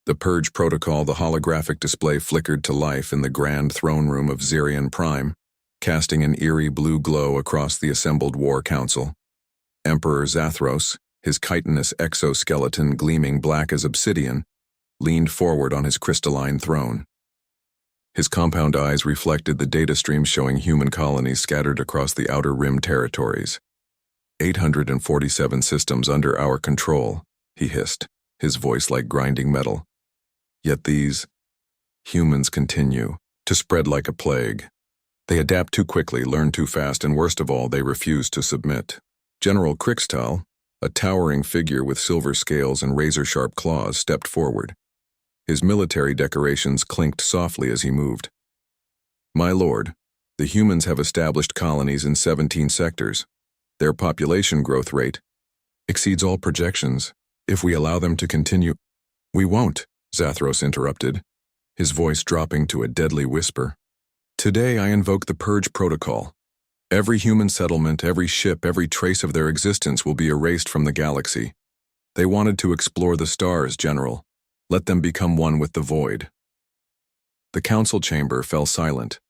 The Purge Protocol, the holographic display flickered to life in the grand throne room of Xerion Prime, casting an eerie blue glow across the assembled War Council. Emperor Zathros, his chitinous exoskeleton gleaming black as obsidian, leaned forward on his crystalline throne. His compound eyes reflected the data streams showing human colonies scattered across the Outer Rim territories. 847 systems under our control, he hissed, his voice like grinding metal. Yet these humans continue to spread like a plague. They adapt too quickly, learn too fast, and worst of all, they refuse to submit. General Krixtal, a towering figure with silver scales and razor-sharp claws, stepped forward. His military decorations clinked softly as he moved. My lord, the humans have established colonies in 17 sectors. Their population growth rate exceeds all projections. If we allow them to continue— We won't, Zathros interrupted, his voice dropping to a deadly whisper. Today I invoke the Purge Protocol. Every human settlement, every ship, every trace of their existence will be erased from the galaxy. They wanted to explore the stars, General. Let them become one with the void. The council chamber fell silent.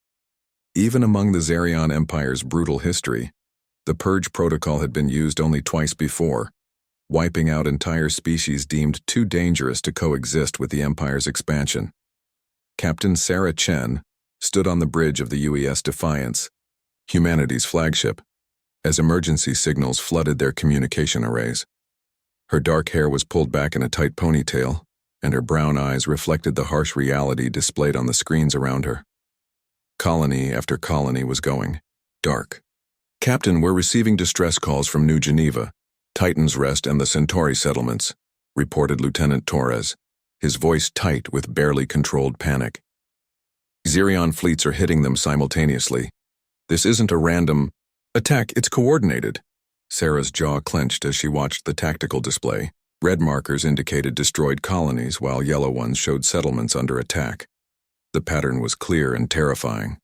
Even among the Xerion Empire's brutal history, the Purge Protocol had been used only twice before, wiping out entire species deemed too dangerous to coexist with the Empire's expansion. Captain Sarah Chen stood on the bridge of the UES Defiance, humanity's flagship, as emergency signals flooded their communication arrays. Her dark hair was pulled back in a tight ponytail, and her brown eyes reflected the harsh reality displayed on the screens around her. Colony after colony was going dark. Captain, we're receiving distress calls from New Geneva, Titan's Rest, and the Centauri settlements, reported Lieutenant Torres, his voice tight with barely controlled panic. Xerion fleets are hitting them simultaneously. This isn't a random attack, it's coordinated. Sarah's jaw clenched as she watched the tactical display. Red markers indicated destroyed colonies, while yellow ones showed settlements under attack. The pattern was clear and terrifying.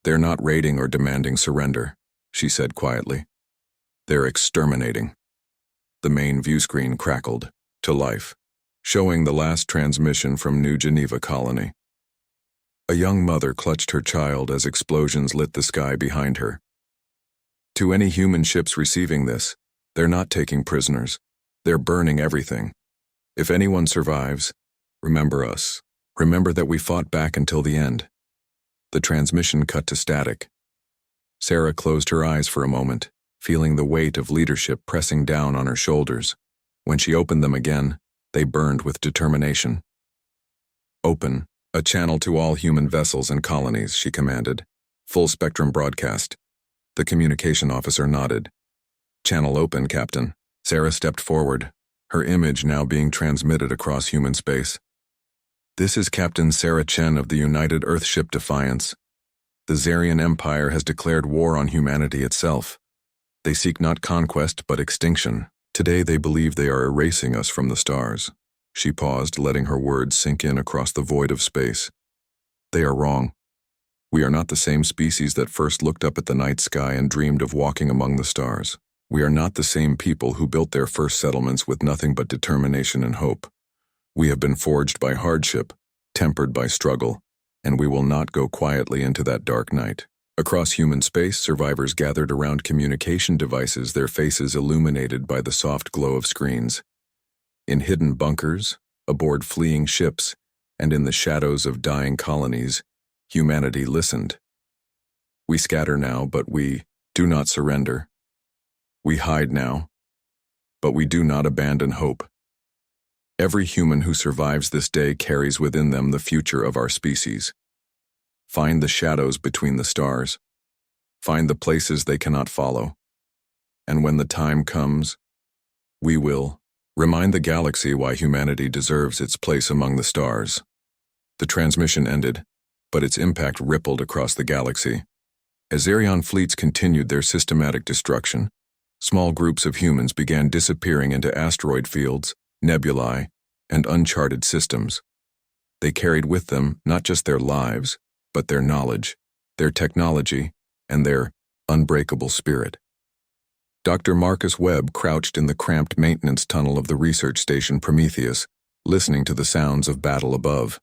They're not raiding or demanding surrender, she said quietly. They're exterminating. The main view screen crackled to life, showing the last transmission from New Geneva colony. A young mother clutched her child as explosions lit the sky behind her. To any human ships receiving this, they're not taking prisoners. They're burning everything. If anyone survives, remember us. Remember that we fought back until the end. The transmission cut to static. Sarah closed her eyes for a moment, feeling the weight of leadership pressing down on her shoulders. When she opened them again, they burned with determination. Open, a channel to all human vessels and colonies, she commanded. Full spectrum broadcast. The communication officer nodded. Channel open, Captain. Sarah stepped forward, her image now being transmitted across human space. This is Captain Sarah Chen of the United Earthship Defiance. The Xerion Empire has declared war on humanity itself. They seek not conquest but extinction. Today they believe they are erasing us from the stars. She paused, letting her words sink in across the void of space. They are wrong. We are not the same species that first looked up at the night sky and dreamed of walking among the stars. We are not the same people who built their first settlements with nothing but determination and hope. We have been forged by hardship, tempered by struggle, and we will not go quietly into that dark night. Across human space, survivors gathered around communication devices, their faces illuminated by the soft glow of screens. In hidden bunkers, aboard fleeing ships, and in the shadows of dying colonies, humanity listened. We scatter now, but we do not surrender. We hide now, but we do not abandon hope. Every human who survives this day carries within them the future of our species. Find the shadows between the stars. Find the places they cannot follow. And when the time comes, we will remind the galaxy why humanity deserves its place among the stars. The transmission ended, but its impact rippled across the galaxy. As Xerion fleets continued their systematic destruction, small groups of humans began disappearing into asteroid fields, nebulae, and uncharted systems. They carried with them not just their lives, but their knowledge, their technology, and their unbreakable spirit. Dr. Marcus Webb crouched in the cramped maintenance tunnel of the research station Prometheus, listening to the sounds of battle above.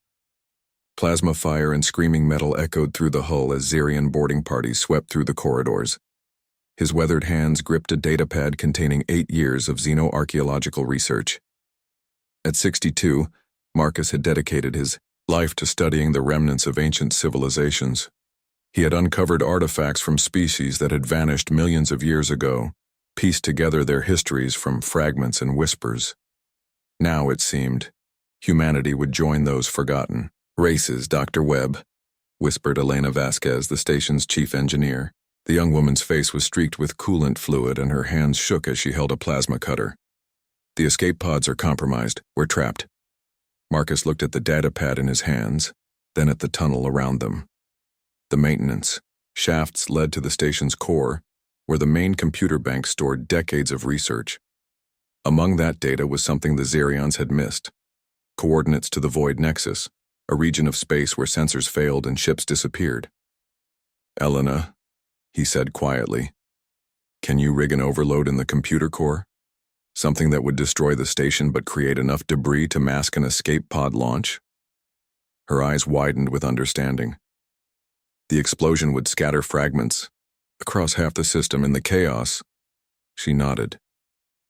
Plasma fire and screaming metal echoed through the hull as Xerian boarding parties swept through the corridors. His weathered hands gripped a datapad containing 8 years of xenoarchaeological research. At 62, Marcus had dedicated his life to studying the remnants of ancient civilizations. He had uncovered artifacts from species that had vanished millions of years ago, pieced together their histories from fragments and whispers. Now, it seemed, humanity would join those forgotten races. Dr. Webb, whispered Elena Vasquez, the station's chief engineer. The young woman's face was streaked with coolant fluid and her hands shook as she held a plasma cutter. The escape pods are compromised. We're trapped. Marcus looked at the data pad in his hands, then at the tunnel around them. The maintenance shafts led to the station's core, where the main computer bank stored decades of research. Among that data was something the Xerions had missed: coordinates to the Void Nexus, a region of space where sensors failed and ships disappeared. "Elena," he said quietly, "can you rig an overload in the computer core? Something that would destroy the station but create enough debris to mask an escape pod launch?" Her eyes widened with understanding. "The explosion would scatter fragments across half the system in the chaos." She nodded.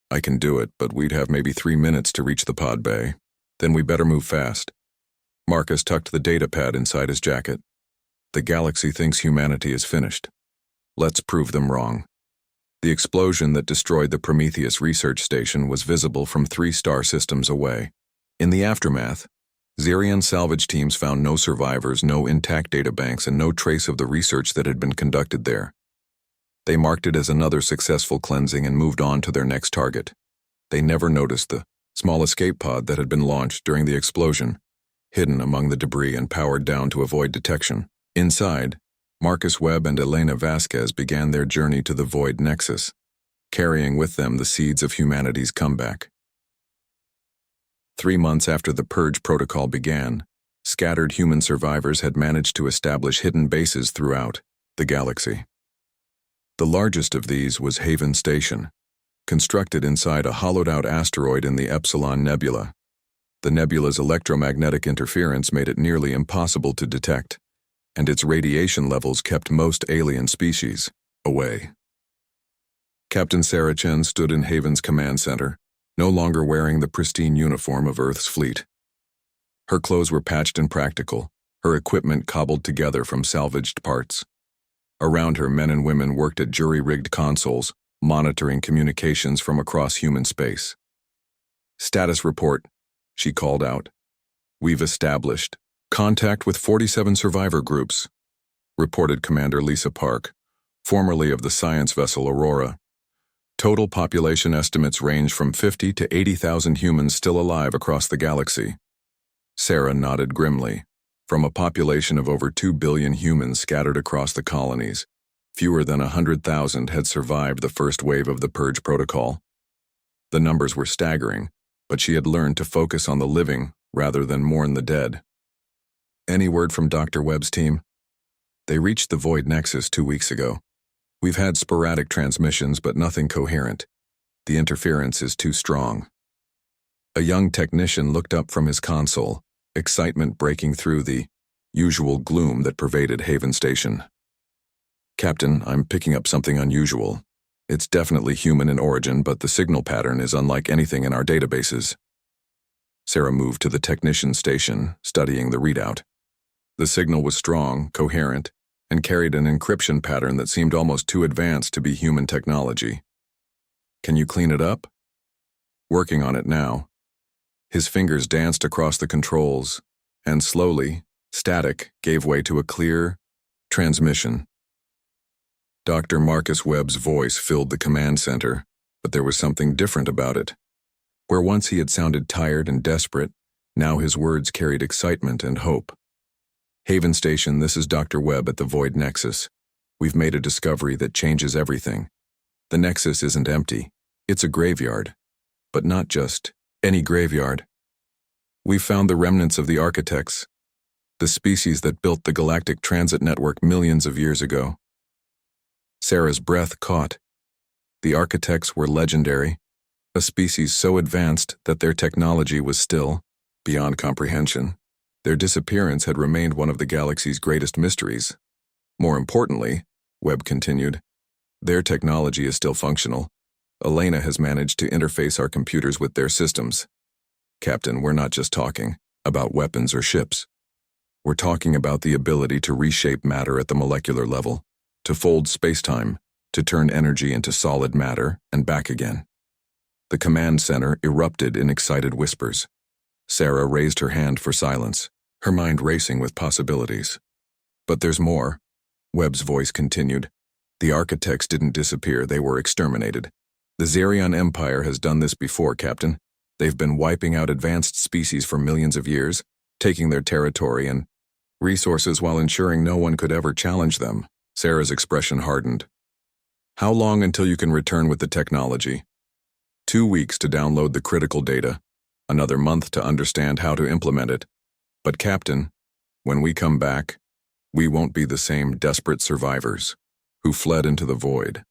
"I can do it, but we'd have maybe 3 minutes to reach the pod bay. Then we better move fast." Marcus tucked the datapad inside his jacket. "The galaxy thinks humanity is finished. Let's prove them wrong." The explosion that destroyed the Prometheus research station was visible from 3 star systems away. In the aftermath, Xerian salvage teams found no survivors, no intact databanks, and no trace of the research that had been conducted there. They marked it as another successful cleansing and moved on to their next target. They never noticed the small escape pod that had been launched during the explosion, hidden among the debris and powered down to avoid detection. Inside, Marcus Webb and Elena Vasquez began their journey to the Void Nexus, carrying with them the seeds of humanity's comeback. 3 months after the Purge protocol began, scattered human survivors had managed to establish hidden bases throughout the galaxy. The largest of these was Haven Station, constructed inside a hollowed-out asteroid in the Epsilon Nebula. The nebula's electromagnetic interference made it nearly impossible to detect, and its radiation levels kept most alien species away. Captain Sarah Chen stood in Haven's command center, no longer wearing the pristine uniform of Earth's fleet. Her clothes were patched and practical, her equipment cobbled together from salvaged parts. Around her, men and women worked at jury-rigged consoles, monitoring communications from across human space. "Status report," she called out. "We've established contact with 47 survivor groups," reported Commander Lisa Park, formerly of the science vessel Aurora. "Total population estimates range from 50 to 80,000 humans still alive across the galaxy." Sarah nodded grimly. From a population of over 2 billion humans scattered across the colonies, fewer than 100,000 had survived the first wave of the Purge protocol. The numbers were staggering, but she had learned to focus on the living rather than mourn the dead. "Any word from Dr. Webb's team?" "They reached the Void Nexus 2 weeks ago. We've had sporadic transmissions, but nothing coherent. The interference is too strong." A young technician looked up from his console, excitement breaking through the usual gloom that pervaded Haven Station. "Captain, I'm picking up something unusual. It's definitely human in origin, but the signal pattern is unlike anything in our databases." Sarah moved to the technician station, studying the readout. The signal was strong, coherent, and carried an encryption pattern that seemed almost too advanced to be human technology. "Can you clean it up?" "Working on it now." His fingers danced across the controls, and slowly, static gave way to a clear transmission. Dr. Marcus Webb's voice filled the command center, but there was something different about it. Where once he had sounded tired and desperate, now his words carried excitement and hope. "Haven Station, this is Dr. Webb at the Void Nexus. We've made a discovery that changes everything. The Nexus isn't empty. It's a graveyard. But not just any graveyard. We've found the remnants of the architects, the species that built the Galactic transit network millions of years ago." Sarah's breath caught. The architects were legendary, a species so advanced that their technology was still beyond comprehension. Their disappearance had remained one of the galaxy's greatest mysteries. More importantly, Webb continued, their technology is still functional. Elena has managed to interface our computers with their systems. Captain, we're not just talking about weapons or ships. We're talking about the ability to reshape matter at the molecular level, to fold spacetime, to turn energy into solid matter and back again. The command center erupted in excited whispers. Sarah raised her hand for silence, her mind racing with possibilities. But there's more, Webb's voice continued. The architects didn't disappear, they were exterminated. The Xerion Empire has done this before, Captain. They've been wiping out advanced species for millions of years, taking their territory and resources while ensuring no one could ever challenge them. Sarah's expression hardened. How long until you can return with the technology? 2 weeks to download the critical data, another month to understand how to implement it. But Captain, when we come back, we won't be the same desperate survivors who fled into the void.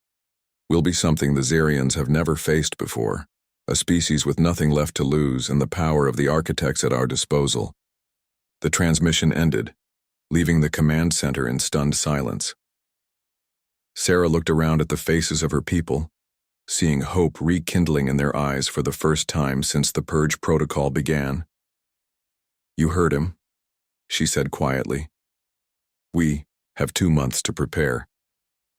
We'll be something the Xerians have never faced before, a species with nothing left to lose and the power of the architects at our disposal. The transmission ended, leaving the command center in stunned silence. Sarah looked around at the faces of her people, seeing hope rekindling in their eyes for the first time since the purge protocol began. You heard him, she said quietly. We have 2 months to prepare.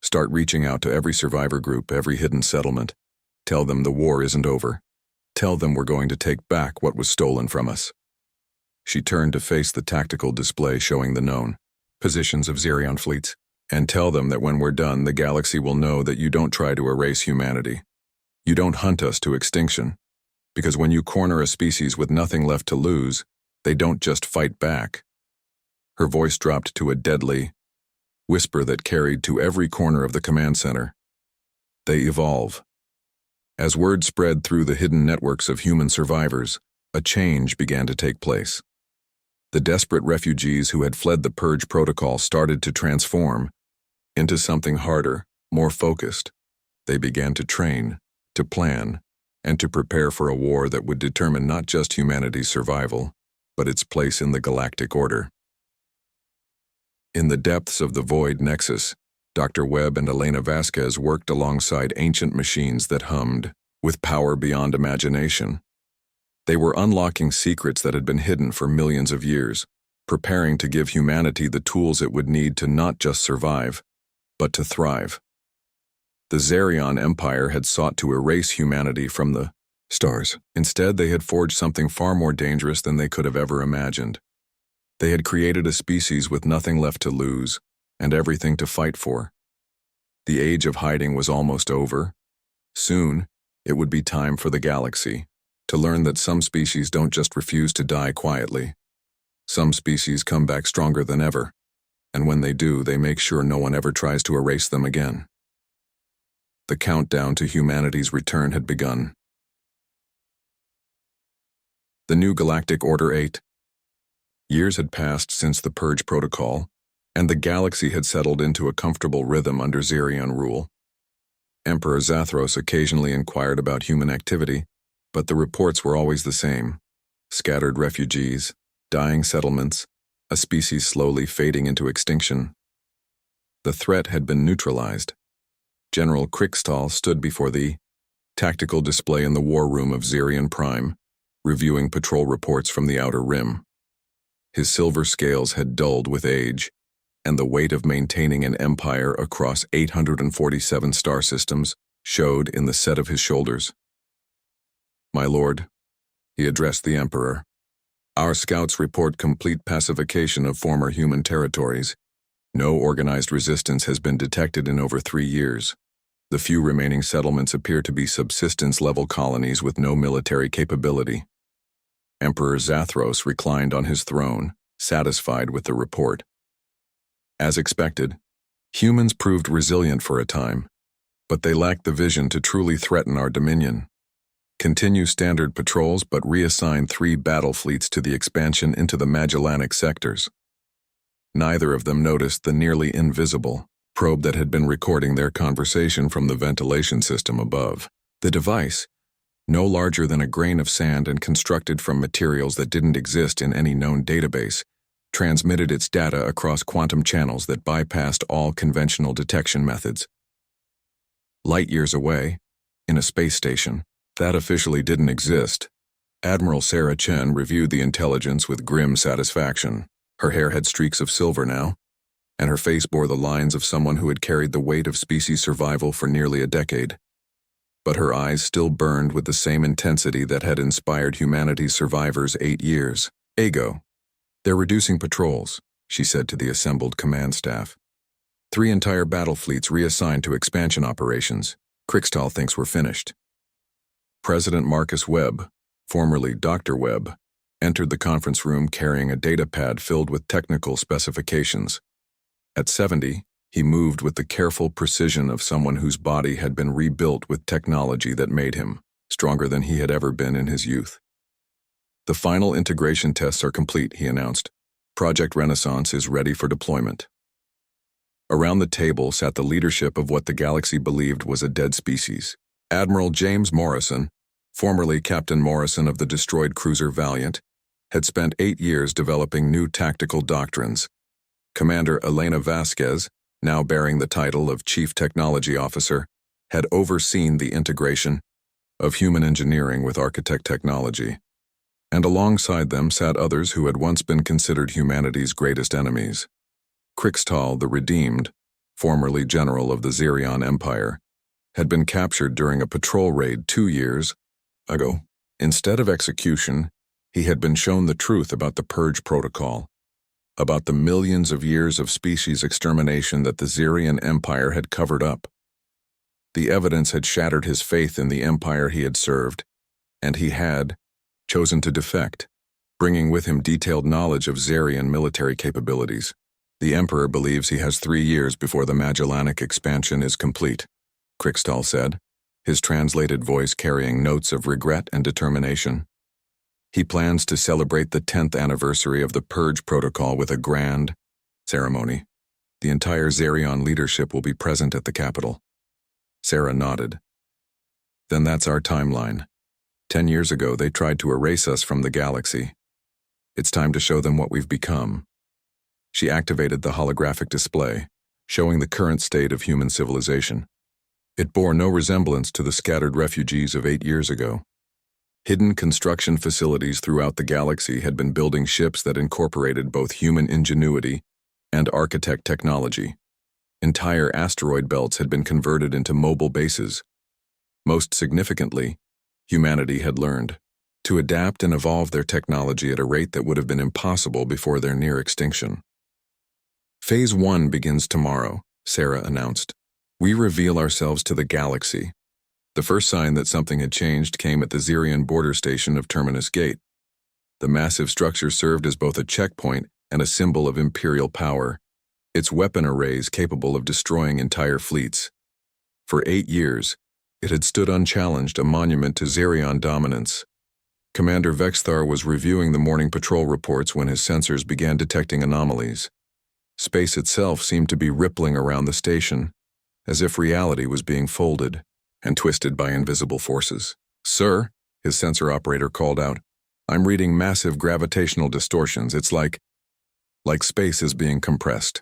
Start reaching out to every survivor group, every hidden settlement. Tell them the war isn't over. Tell them we're going to take back what was stolen from us. She turned to face the tactical display showing the known positions of Xerion fleets. And tell them that when we're done, the galaxy will know that you don't try to erase humanity. You don't hunt us to extinction. Because when you corner a species with nothing left to lose, they don't just fight back. Her voice dropped to a deadly whisper that carried to every corner of the command center. They evolve. As word spread through the hidden networks of human survivors, a change began to take place. The desperate refugees who had fled the purge protocol started to transform into something harder, more focused. They began to train, to plan, and to prepare for a war that would determine not just humanity's survival, but its place in the galactic order. In the depths of the Void Nexus, Dr. Webb and Elena Vasquez worked alongside ancient machines that hummed with power beyond imagination. They were unlocking secrets that had been hidden for millions of years, preparing to give humanity the tools it would need to not just survive, but to thrive. The Xerion Empire had sought to erase humanity from the stars. Instead, they had forged something far more dangerous than they could have ever imagined. They had created a species with nothing left to lose and everything to fight for. The age of hiding was almost over. Soon, it would be time for the galaxy to learn that some species don't just refuse to die quietly. Some species come back stronger than ever, and when they do, they make sure no one ever tries to erase them again. The countdown to humanity's return had begun. The new Galactic Order 8. Years had passed since the Purge Protocol, and the galaxy had settled into a comfortable rhythm under Xerion rule. Emperor Zathros occasionally inquired about human activity, but the reports were always the same. Scattered refugees, dying settlements, a species slowly fading into extinction. The threat had been neutralized. General Krickstall stood before the tactical display in the war room of Xerion Prime, reviewing patrol reports from the Outer Rim. His silver scales had dulled with age, and the weight of maintaining an empire across 847 star systems showed in the set of his shoulders. My lord, he addressed the Emperor, our scouts report complete pacification of former human territories. No organized resistance has been detected in over 3 years. The few remaining settlements appear to be subsistence-level colonies with no military capability. Emperor Zathros reclined on his throne, satisfied with the report. As expected, humans proved resilient for a time, but they lacked the vision to truly threaten our dominion. Continue standard patrols, but reassign 3 battle fleets to the expansion into the Magellanic sectors. Neither of them noticed the nearly invisible probe that had been recording their conversation from the ventilation system above. The device, no larger than a grain of sand and constructed from materials that didn't exist in any known database, transmitted its data across quantum channels that bypassed all conventional detection methods. Light years away, in a space station that officially didn't exist, Admiral Sarah Chen reviewed the intelligence with grim satisfaction. Her hair had streaks of silver now, and her face bore the lines of someone who had carried the weight of species survival for nearly a decade. But her eyes still burned with the same intensity that had inspired humanity's survivors 8 years ago. "They're reducing patrols," she said to the assembled command staff. 3 entire battle fleets reassigned to expansion operations. Krikstal thinks we're finished. President Marcus Webb, formerly Dr. Webb, entered the conference room carrying a data pad filled with technical specifications. At 70, he moved with the careful precision of someone whose body had been rebuilt with technology that made him stronger than he had ever been in his youth. "The final integration tests are complete," he announced. "Project Renaissance is ready for deployment." Around the table sat the leadership of what the galaxy believed was a dead species. Admiral James Morrison, formerly Captain Morrison of the destroyed cruiser Valiant, had spent 8 years developing new tactical doctrines. Commander Elena Vasquez, now bearing the title of Chief Technology Officer, had overseen the integration of human engineering with architect technology. And alongside them sat others who had once been considered humanity's greatest enemies. Krikstal the Redeemed, formerly general of the Zirion Empire, had been captured during a patrol raid 2 years ago. Instead of execution, he had been shown the truth about the Purge Protocol, about the millions of years of species extermination that the Zirion Empire had covered up. The evidence had shattered his faith in the empire he had served, and he had chosen to defect, bringing with him detailed knowledge of Zirion military capabilities. "The Emperor believes he has 3 years before the Magellanic expansion is complete," Krikstal said, his translated voice carrying notes of regret and determination. "He plans to celebrate the 10th anniversary of the Purge Protocol with a grand ceremony. The entire Zirion leadership will be present at the capital." Sarah nodded. "Then that's our timeline. 10 years ago, they tried to erase us from the galaxy. It's time to show them what we've become." She activated the holographic display, showing the current state of human civilization. It bore no resemblance to the scattered refugees of 8 years ago. Hidden construction facilities throughout the galaxy had been building ships that incorporated both human ingenuity and architect technology. Entire asteroid belts had been converted into mobile bases. Most significantly, humanity had learned to adapt and evolve their technology at a rate that would have been impossible before their near extinction. "Phase 1 begins tomorrow," Sarah announced. "We reveal ourselves to the galaxy." The first sign that something had changed came at the Zirion border station of Terminus Gate. The massive structure served as both a checkpoint and a symbol of imperial power, its weapon arrays capable of destroying entire fleets. For 8 years, it had stood unchallenged, a monument to Zirion dominance. Commander Vexthar was reviewing the morning patrol reports when his sensors began detecting anomalies. Space itself seemed to be rippling around the station, as if reality was being folded and twisted by invisible forces. "Sir," his sensor operator called out, "I'm reading massive gravitational distortions. It's like space is being compressed."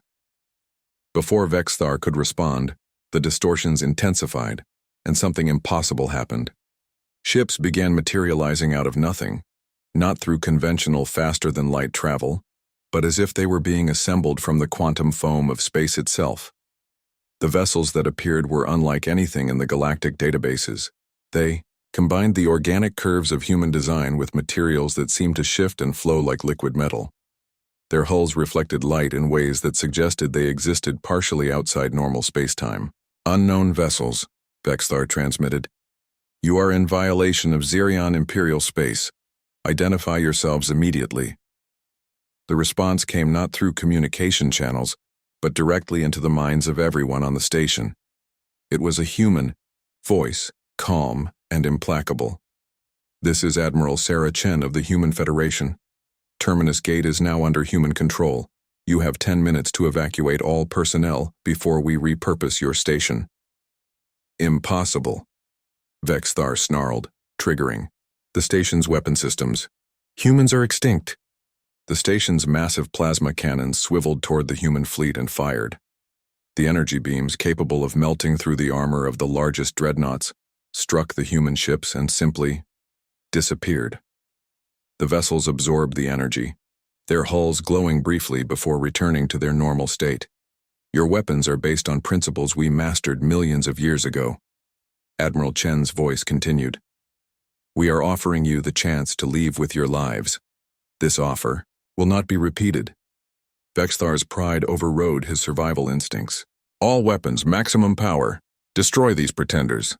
Before Vexthar could respond, the distortions intensified, and something impossible happened. Ships began materializing out of nothing, not through conventional faster-than-light travel, but as if they were being assembled from the quantum foam of space itself. The vessels that appeared were unlike anything in the galactic databases. They combined the organic curves of human design with materials that seemed to shift and flow like liquid metal. Their hulls reflected light in ways that suggested they existed partially outside normal spacetime. "Unknown vessels," Vexthar transmitted. "You are in violation of Zirion Imperial space. Identify yourselves immediately." The response came not through communication channels, but directly into the minds of everyone on the station. It was a human voice, calm and implacable. "This is Admiral Sarah Chen of the Human Federation. Terminus Gate is now under human control. You have 10 minutes to evacuate all personnel before we repurpose your station." "Impossible," Vexthar snarled, triggering. The station's weapon systems. Humans are extinct. The station's massive plasma cannons swiveled toward the human fleet and fired. The energy beams, capable of melting through the armor of the largest dreadnoughts, struck the human ships and simply disappeared. The vessels absorbed the energy, their hulls glowing briefly before returning to their normal state. Your weapons are based on principles we mastered millions of years ago. Admiral Chen's voice continued. We are offering you the chance to leave with your lives. This offer will not be repeated. Vexthar's pride overrode his survival instincts. All weapons, maximum power. Destroy these pretenders.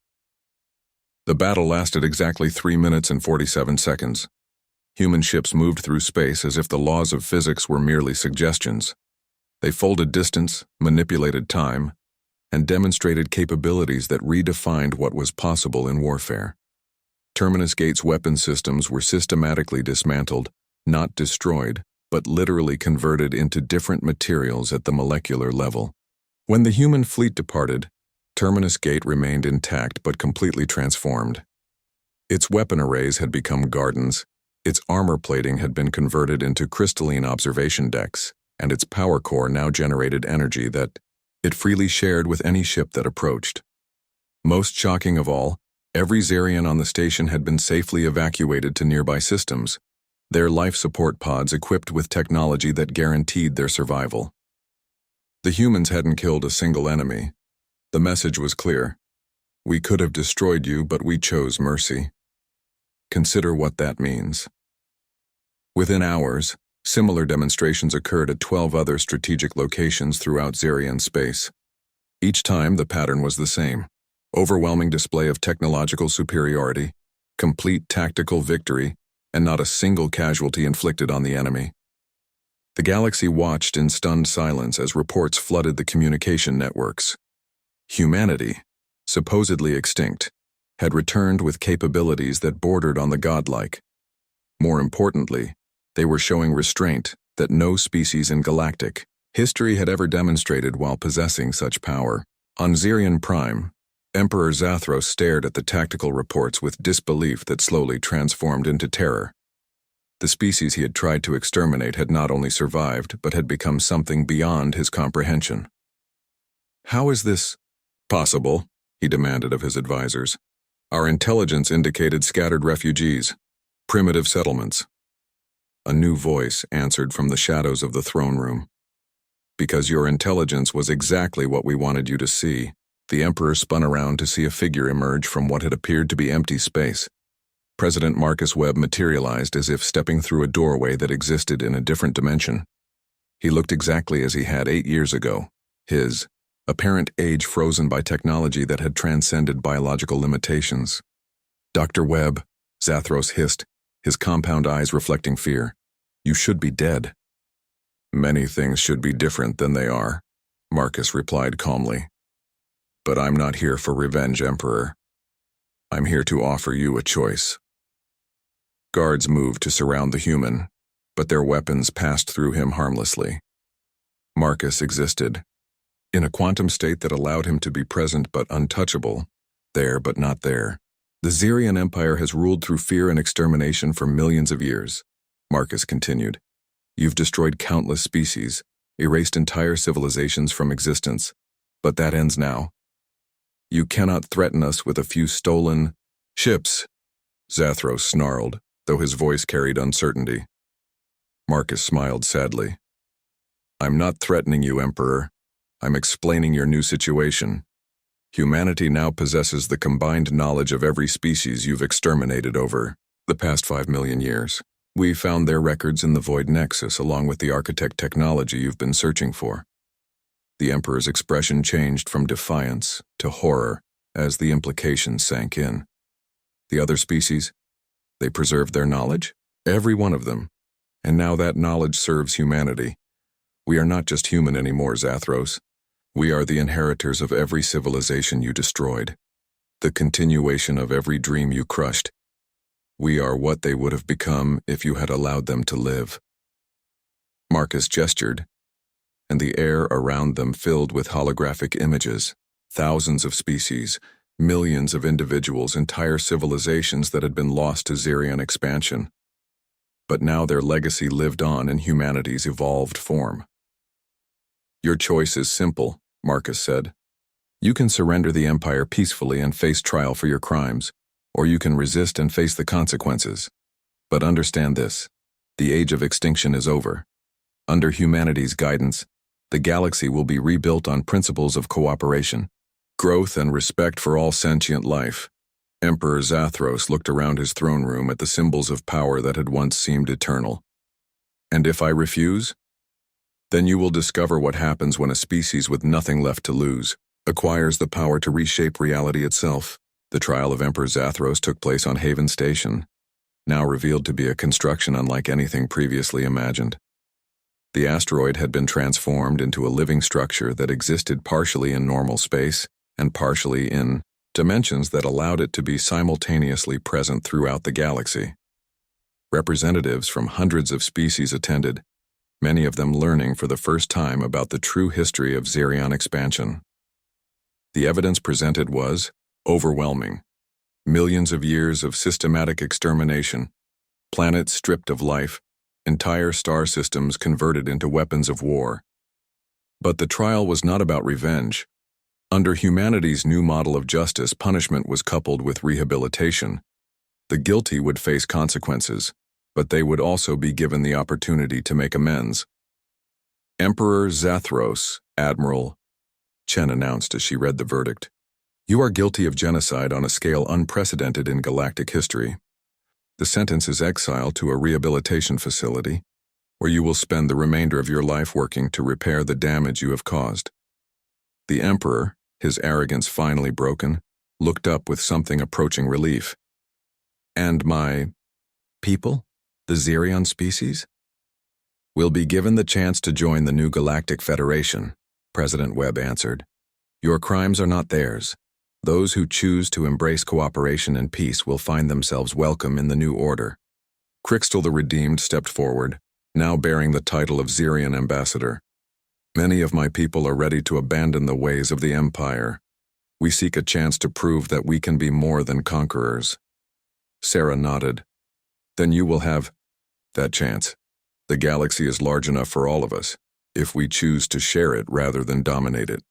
The battle lasted exactly 3 minutes and 47 seconds. Human ships moved through space as if the laws of physics were merely suggestions. They folded distance, manipulated time, and demonstrated capabilities that redefined what was possible in warfare. Terminus Gate's weapon systems were systematically dismantled, not destroyed, but literally converted into different materials at the molecular level. When the human fleet departed, Terminus Gate remained intact but completely transformed. Its weapon arrays had become gardens, its armor plating had been converted into crystalline observation decks, and its power core now generated energy that it freely shared with any ship that approached. Most shocking of all, every Zarian on the station had been safely evacuated to nearby systems, their life support pods equipped with technology that guaranteed their survival. The humans hadn't killed a single enemy. The message was clear. We could have destroyed you, but we chose mercy. Consider what that means. Within hours, similar demonstrations occurred at 12 other strategic locations throughout Zarian space. Each time, the pattern was the same. Overwhelming display of technological superiority, complete tactical victory, and not a single casualty inflicted on the enemy. The galaxy watched in stunned silence as reports flooded the communication networks. Humanity, supposedly extinct, had returned with capabilities that bordered on the godlike. More importantly, they were showing restraint that no species in Galactic history had ever demonstrated while possessing such power. On Zirian Prime, Emperor Zathros stared at the tactical reports with disbelief that slowly transformed into terror. The species he had tried to exterminate had not only survived, but had become something beyond his comprehension. How is this possible? He demanded of his advisors. Our intelligence indicated scattered refugees, primitive settlements. A new voice answered from the shadows of the throne room. Because your intelligence was exactly what we wanted you to see. The Emperor spun around to see a figure emerge from what had appeared to be empty space. President Marcus Webb materialized as if stepping through a doorway that existed in a different dimension. He looked exactly as he had 8 years ago, his apparent age frozen by technology that had transcended biological limitations. Dr. Webb, Zathros hissed, his compound eyes reflecting fear. You should be dead. Many things should be different than they are, Marcus replied calmly. But I'm not here for revenge, Emperor. I'm here to offer you a choice. Guards moved to surround the human, but their weapons passed through him harmlessly. Marcus existed, in a quantum state that allowed him to be present but untouchable, there but not there. The Zirian Empire has ruled through fear and extermination for millions of years, Marcus continued. You've destroyed countless species, erased entire civilizations from existence, but that ends now. You cannot threaten us with a few stolen ships, Zathros snarled, though his voice carried uncertainty. Marcus smiled sadly. I'm not threatening you, Emperor. I'm explaining your new situation. Humanity now possesses the combined knowledge of every species you've exterminated over the past 5 million years. We found their records in the Void Nexus along with the architect technology you've been searching for. The Emperor's expression changed from defiance to horror as the implications sank in. The other species, they preserved their knowledge? Every one of them. And now that knowledge serves humanity. We are not just human anymore, Zathros. We are the inheritors of every civilization you destroyed, the continuation of every dream you crushed. We are what they would have become if you had allowed them to live. Marcus gestured, and the air around them filled with holographic images, thousands of species, Millions of individuals, entire civilizations that had been lost to Xerion expansion. But now their legacy lived on in humanity's evolved form. Your choice is simple, Marcus said. You can surrender the Empire peacefully and face trial for your crimes, or you can resist and face the consequences. But understand this, the age of extinction is over. Under humanity's guidance, the galaxy will be rebuilt on principles of cooperation, growth, and respect for all sentient life. Emperor Zathros looked around his throne room at the symbols of power that had once seemed eternal. And if I refuse? Then you will discover what happens when a species with nothing left to lose acquires the power to reshape reality itself. The trial of Emperor Zathros took place on Haven Station, now revealed to be a construction unlike anything previously imagined. The asteroid had been transformed into a living structure that existed partially in normal space and partially in dimensions that allowed it to be simultaneously present throughout the galaxy. Representatives from hundreds of species attended, many of them learning for the first time about the true history of Xerion expansion. The evidence presented was overwhelming. Millions of years of systematic extermination, planets stripped of life, entire star systems converted into weapons of war. But the trial was not about revenge. Under humanity's new model of justice, punishment was coupled with rehabilitation. The guilty would face consequences, but they would also be given the opportunity to make amends. Emperor Zathros, Admiral, Chen announced as she read the verdict. You are guilty of genocide on a scale unprecedented in galactic history. The sentence is exile to a rehabilitation facility, where you will spend the remainder of your life working to repair the damage you have caused. The Emperor, his arrogance finally broken, looked up with something approaching relief. And my people, the Xerion species, will be given the chance to join the new Galactic Federation, President Webb answered. Your crimes are not theirs. Those who choose to embrace cooperation and peace will find themselves welcome in the new order. Crystal the Redeemed stepped forward, now bearing the title of Xerion Ambassador. Many of my people are ready to abandon the ways of the Empire. We seek a chance to prove that we can be more than conquerors. Sarah nodded. Then you will have that chance. The galaxy is large enough for all of us, if we choose to share it rather than dominate it.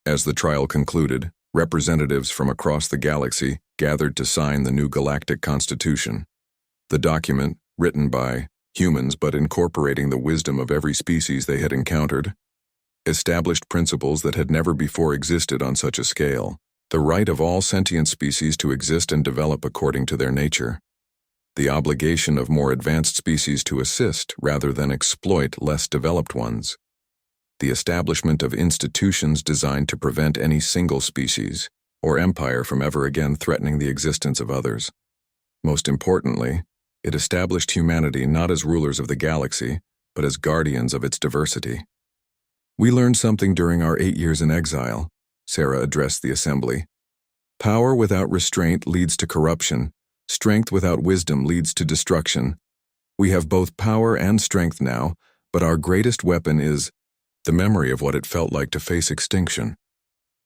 As the trial concluded, representatives from across the galaxy gathered to sign the new Galactic Constitution. The document, written by humans but incorporating the wisdom of every species they had encountered, established principles that had never before existed on such a scale. The right of all sentient species to exist and develop according to their nature. The obligation of more advanced species to assist rather than exploit less developed ones. The establishment of institutions designed to prevent any single species or empire from ever again threatening the existence of others. Most importantly, it established humanity not as rulers of the galaxy, but as guardians of its diversity. We learned something during our 8 years in exile, Sarah addressed the assembly. Power without restraint leads to corruption. Strength without wisdom leads to destruction. We have both power and strength now, but our greatest weapon is the memory of what it felt like to face extinction.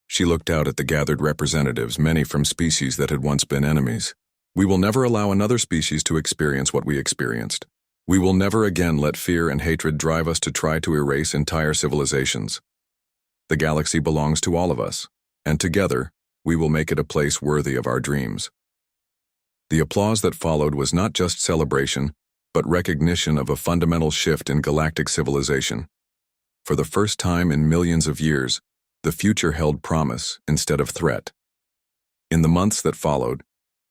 She looked out at the gathered representatives, many from species that had once been enemies. We will never allow another species to experience what we experienced. We will never again let fear and hatred drive us to try to erase entire civilizations. The galaxy belongs to all of us, and together, we will make it a place worthy of our dreams. The applause that followed was not just celebration, but recognition of a fundamental shift in galactic civilization. For the first time in millions of years, the future held promise instead of threat. In the months that followed,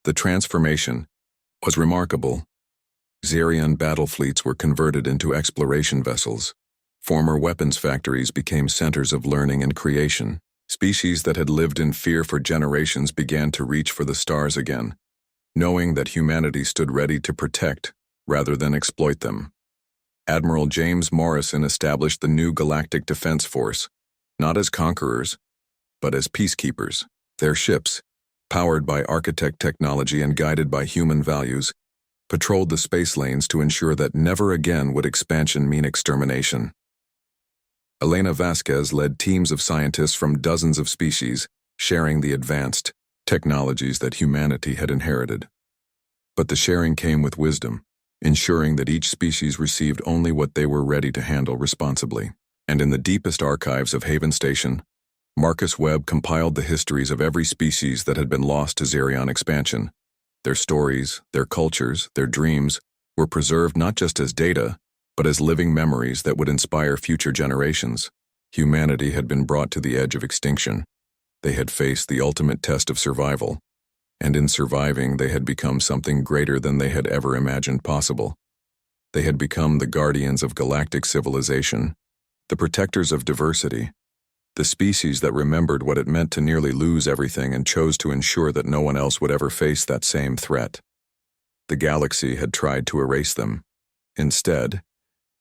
the transformation was remarkable. Xerion battle fleets were converted into exploration vessels. Former weapons factories became centers of learning and creation. Species that had lived in fear for generations began to reach for the stars again, knowing that humanity stood ready to protect rather than exploit them. Admiral James Morrison established the new Galactic Defense Force, not as conquerors, but as peacekeepers. Their ships, powered by architect technology and guided by human values, patrolled the space lanes to ensure that never again would expansion mean extermination. Elena Vasquez led teams of scientists from dozens of species, sharing the advanced technologies that humanity had inherited. But the sharing came with wisdom, ensuring that each species received only what they were ready to handle responsibly. And in the deepest archives of Haven Station, Marcus Webb compiled the histories of every species that had been lost to Xerion expansion. Their stories, their cultures, their dreams were preserved not just as data, but as living memories that would inspire future generations. Humanity had been brought to the edge of extinction. They had faced the ultimate test of survival, and in surviving they had become something greater than they had ever imagined possible. They had become the guardians of galactic civilization, the protectors of diversity, the species that remembered what it meant to nearly lose everything and chose to ensure that no one else would ever face that same threat. The galaxy had tried to erase them. Instead,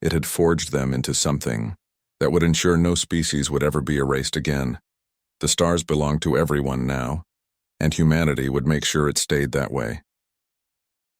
it had forged them into something that would ensure no species would ever be erased again. The stars belonged to everyone now, and humanity would make sure it stayed that way.